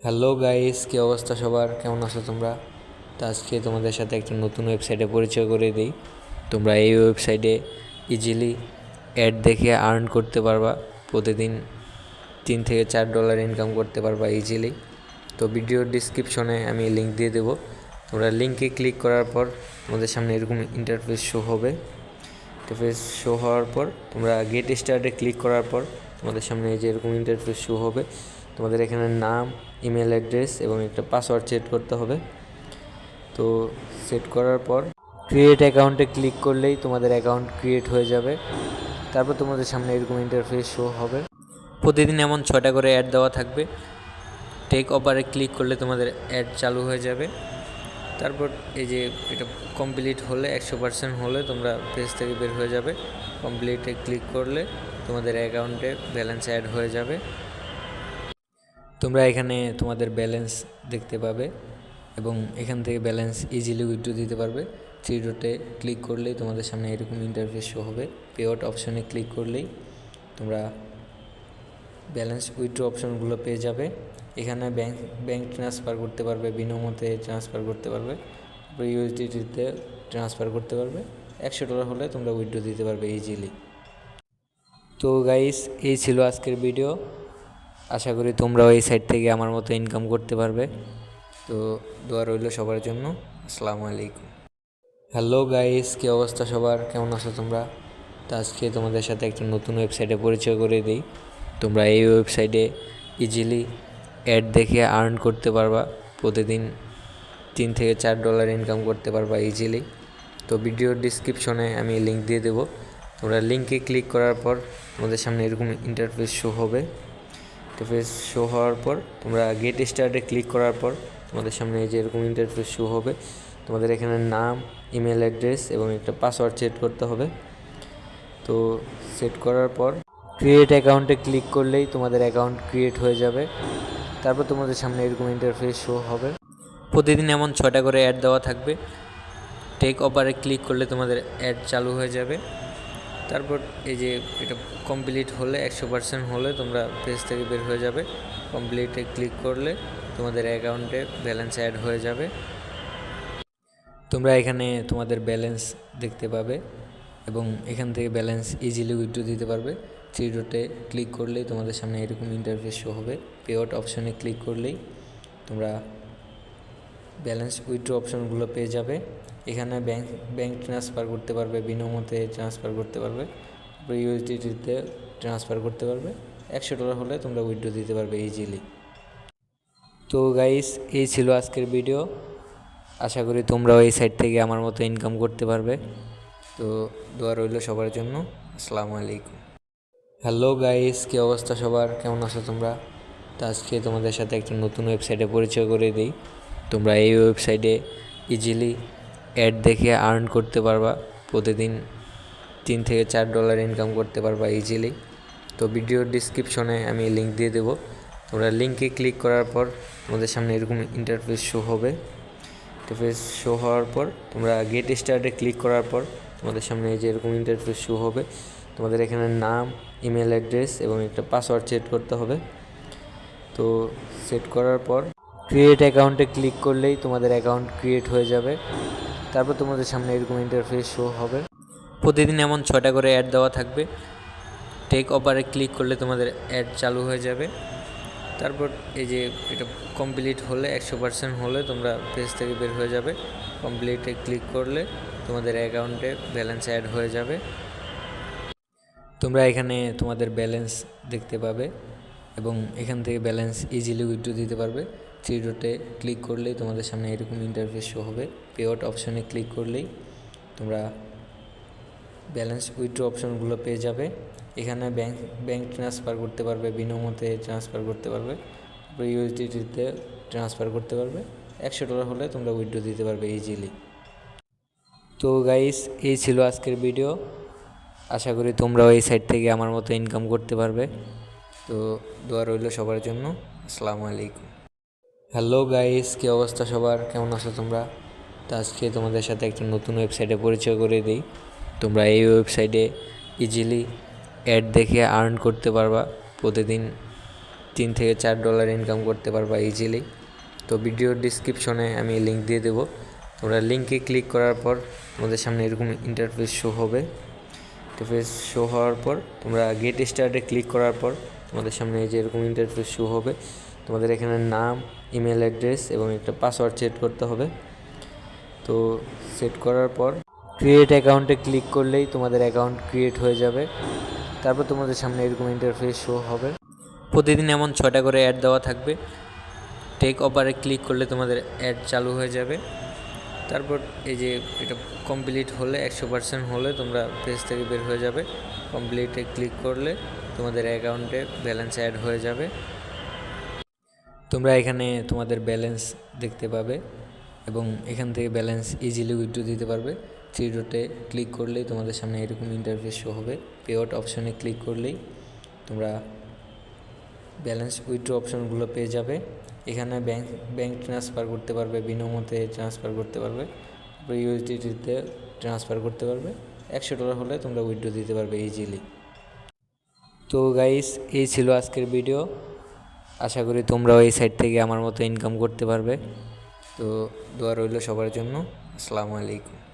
Hello guys, কী অবস্থা সবার? কেমন আছো তোমরা? তো আজকে তোমাদের সাথে একটা নতুন ওয়েবসাইটে পরিচয় করে দিই। তোমরা এই ওয়েবসাইটে ইজিলি অ্যাড দেখে আর্ন করতে পারবা। প্রতিদিন $3 থেকে $4 ইনকাম করতে পারবা ইজিলি। তো ভিডিওর ডিসক্রিপশনে আমি লিঙ্ক দিয়ে দেবো। তোমরা লিঙ্কে ক্লিক করার পর তোমাদের সামনে এরকম ইন্টারফেস শো হবে। ইন্টারফেস শো হওয়ার পর তোমরা গেট স্টার্টে ক্লিক করার পর তোমাদের সামনে এই যে এরকম ইন্টারফেস শো হবে। তোমাদের এখানে নাম, ইমেল অ্যাড্রেস এবং একটা পাসওয়ার্ড সেট করতে হবে। তো সেট করার পর ক্রিয়েট অ্যাকাউন্টে ক্লিক করলেই তোমাদের অ্যাকাউন্ট ক্রিয়েট হয়ে যাবে। তারপর তোমাদের সামনে এরকম ইন্টারফেস শো হবে। প্রতিদিন এমন 6টা করে অ্যাড দেওয়া থাকবে। টেক অফারে ক্লিক করলে তোমাদের অ্যাড চালু হয়ে যাবে। তারপর এই যে এটা কমপ্লিট হলে 100% হলে তোমরা পেজ থেকে বের হয়ে যাবে। কমপ্লিটে ক্লিক করলে তোমাদের অ্যাকাউন্টে ব্যালেন্স অ্যাড হয়ে যাবে। তোমরা এখানে তোমাদের ব্যালেন্স দেখতে পাবে এবং এখান থেকে ব্যালেন্স ইজিলি উইথড্র দিতে পারবে। থ্রি ডটে ক্লিক করলেই তোমাদের সামনে এরকম ইন্টারফেস শো হবে। পে আউট অপশনে ক্লিক করলেই তোমরা ব্যালেন্স উইথড্র অপশনগুলো পেয়ে যাবে। এখানে ব্যাংক ট্রান্সফার করতে পারবে, বিনামূল্যে ট্রান্সফার করতে পারবে, তারপরে ইউএসডিটিতে ট্রান্সফার করতে পারবে। $100 হলে তোমরা উইথড্র দিতে পারবে ইজিলি। তো গাইস, এই ছিল আজকের ভিডিও। আশা করি তোমরাও এই সাইট থেকে আমার মতো ইনকাম করতে পারবে। তো দোয়া রইল সবার জন্য। আসসালামু আলাইকুম। হ্যালো গাইস, কী অবস্থা সবার? কেমন আছো তোমরা? তো আজকে তোমাদের সাথে একটা নতুন ওয়েবসাইটে পরিচয় করে দিই। তোমরা এই ওয়েবসাইটে ইজিলি অ্যাড দেখে আর্ন করতে পারবা। প্রতিদিন $3 থেকে $4 ইনকাম করতে পারবা ইজিলি। তো ভিডিওর ডিসক্রিপশনে আমি লিঙ্ক দিয়ে দেবো। তোমরা লিঙ্কে ক্লিক করার পর তোমাদের সামনে এরকম ইন্টারফেস শো হবে। ইন্টারফেস শো হওয়ার পর তোমরা গেট স্টার্টে ক্লিক করার পর তোমাদের সামনে এই যে এরকম ইন্টারফেস শো হবে। তোমাদের এখানে নাম, ইমেল অ্যাড্রেস এবং একটা পাসওয়ার্ড সেট করতে হবে। তো সেট করার পর ক্রিয়েট অ্যাকাউন্টে ক্লিক করলেই তোমাদের অ্যাকাউন্ট ক্রিয়েট হয়ে যাবে। তারপর তোমাদের সামনে এরকম ইন্টারফেস শো হবে। প্রতিদিন এমন 6টা করে অ্যাড দেওয়া থাকবে। টেক অফারে ক্লিক করলে তোমাদের অ্যাড চালু হয়ে যাবে। তারপর এই যে এটা কমপ্লিট হলে 100% হলে তোমরা পেজ থেকে বের হয়ে যাবে। কমপ্লিটে ক্লিক করলে তোমাদের অ্যাকাউন্টে ব্যালেন্স অ্যাড হয়ে যাবে। তোমরা এখানে তোমাদের ব্যালেন্স দেখতে পাবে এবং এখান থেকে ব্যালেন্স ইজিলি উইথড্র দিতে পারবে। থ্রি ডটে ক্লিক করলেই তোমাদের সামনে এরকম ইন্টারফেস শো হবে। পে আউট অপশনে ক্লিক করলেই তোমরা ব্যালেন্স উইথড্র অপশনগুলো পেয়ে যাবে। এখানে ব্যাংক ট্রান্সফার করতে পারবে, বিনামূল্যে ট্রান্সফার করতে পারবে, তারপরে ইউএসডিটিতে ট্রান্সফার করতে পারবে। $100 হলে তোমরা উইথড্র দিতে পারবে ইজিলি। তো গাইস, এই ছিল আজকের ভিডিও। আশা করি তোমরাও এই সাইট থেকে আমার মতো ইনকাম করতে পারবে। তো দোয়া রইল সবার জন্য। আসসালামু আলাইকুম। হ্যালো গাইস, কী অবস্থা সবার? কেমন আছো তোমরা? তো আজকে তোমাদের সাথে একটা নতুন ওয়েবসাইটে পরিচয় করে দিই। তোমরা এই ওয়েবসাইটে ইজিলি অ্যাড দেখে আর্ন করতে পারবা। প্রতিদিন $3 থেকে $4 ইনকাম করতে পারবা ইজিলি। তো ভিডিওর ডিসক্রিপশনে আমি লিঙ্ক দিয়ে দেবো। তোমরা লিঙ্কে ক্লিক করার পর তোমাদের সামনে এরকম ইন্টারফেস শো হবে। ইন্টারফেস শো হওয়ার পর তোমরা গেট স্টার্টে ক্লিক করার পর তোমাদের সামনে এই যে এরকম ইন্টারফেস শো হবে। তোমাদের এখানে নাম, ইমেল অ্যাড্রেস এবং একটা পাসওয়ার্ড সেট করতে হবে। তো সেট করার পর ক্রিয়েট অ্যাকাউন্টে ক্লিক করলেই তোমাদের অ্যাকাউন্ট ক্রিয়েট হয়ে যাবে। তারপর তোমাদের সামনে এরকম ইন্টারফেস শো হবে। প্রতিদিন এমন 6টা করে অ্যাড দেওয়া থাকবে। টেক অফারে ক্লিক করলে তোমাদের অ্যাড চালু হয়ে যাবে। তারপর এই যে এটা কমপ্লিট হলে 100% হলে তোমরা পেজ থেকে বের হয়ে যাবে। কমপ্লিটে ক্লিক করলে তোমাদের অ্যাকাউন্টে ব্যালেন্স অ্যাড হয়ে যাবে। তোমরা এখানে তোমাদের ব্যালেন্স দেখতে পাবে এবং এখান থেকে ব্যালেন্স ইজিলি উইথড্র দিতে পারবে। থ্রি ডটে ক্লিক করলেই তোমাদের সামনে এরকম ইন্টারফেস শো হবে। পে আউট অপশনে ক্লিক করলেই তোমরা ব্যালেন্স উইথড্র অপশনগুলো পেয়ে যাবে। এখানে ব্যাংক ট্রান্সফার করতে পারবে, বিনামূল্যে ট্রান্সফার করতে পারবে, তারপরে ইউএসডিটিতে ট্রান্সফার করতে পারবে। $100 হলে তোমরা উইথড্র দিতে পারবে ইজিলি। তো গাইস, এই ছিল আজকের ভিডিও। আশা করি তোমরাও এই সাইট থেকে আমার মতো ইনকাম করতে পারবে। তো দোয়া রইল সবার জন্য। আসসালামু আলাইকুম। হ্যালো গাইস, কী অবস্থা সবার? কেমন আছো তোমরা? তো আজকে তোমাদের সাথে একটা নতুন ওয়েবসাইটে পরিচয় করে দিই। তোমরা এই ওয়েবসাইটে ইজিলি অ্যাড দেখে আর্ন করতে পারবা। প্রতিদিন $3 থেকে $4 ইনকাম করতে পারবা ইজিলি। তো ভিডিওর ডিসক্রিপশনে আমি লিঙ্ক দিয়ে দেবো, তোমরা লিঙ্কে ক্লিক করার পর তোমাদের সামনে এরকম ইন্টারফেস শো হবে। ইন্টারফেস শো হওয়ার পর তোমরা গেট স্টার্টে ক্লিক করার পর তোমাদের সামনে এই যে এরকম ইন্টারফেস শো হবে। তোমাদের এখানে নাম, ইমেল অ্যাড্রেস এবং একটা পাসওয়ার্ড সেট করতে হবে। তো সেট করার পর ক্রিয়েট অ্যাকাউন্টে ক্লিক করলেই তোমাদের অ্যাকাউন্ট ক্রিয়েট হয়ে যাবে। তারপর তোমাদের সামনে এরকম ইন্টারফেস শো হবে। প্রতিদিন এমন 6টা করে অ্যাড দেওয়া থাকবে। টেক অফারে ক্লিক করলে তোমাদের অ্যাড চালু হয়ে যাবে। তারপর এই যে এটা কমপ্লিট হলে 100% হলে তোমরা পেজ থেকে বের হয়ে যাবে। কমপ্লিটে ক্লিক করলে তোমাদের অ্যাকাউন্টে ব্যালেন্স অ্যাড হয়ে যাবে। তোমরা এখানে তোমাদের ব্যালেন্স দেখতে পাবে এবং এখান থেকে ব্যালেন্স ইজিলি উইথড্র দিতে পারবে। 3 ডটে ক্লিক করলেই তোমাদের সামনে এরকম ইন্টারফেস শো হবে। পে আউট অপশনে ক্লিক করলেই তোমরা ব্যালেন্স উইথড্র অপশনগুলো পেয়ে যাবে। এখানে ব্যাংক ট্রান্সফার করতে পারবে, বিনামূল্যে ট্রান্সফার করতে পারবে, তারপরে ইউএসডিটিতে ট্রান্সফার করতে পারবে। $100 হলে তোমরা উইথড্র দিতে পারবে ইজিলি। তো গাইস, এই ছিল আজকের ভিডিও। আশা করি তোমরাও এই সাইট থেকে আমার মতো ইনকাম করতে পারবে। তো দোয়া রইল সবার জন্য। আসসালামু আলাইকুম।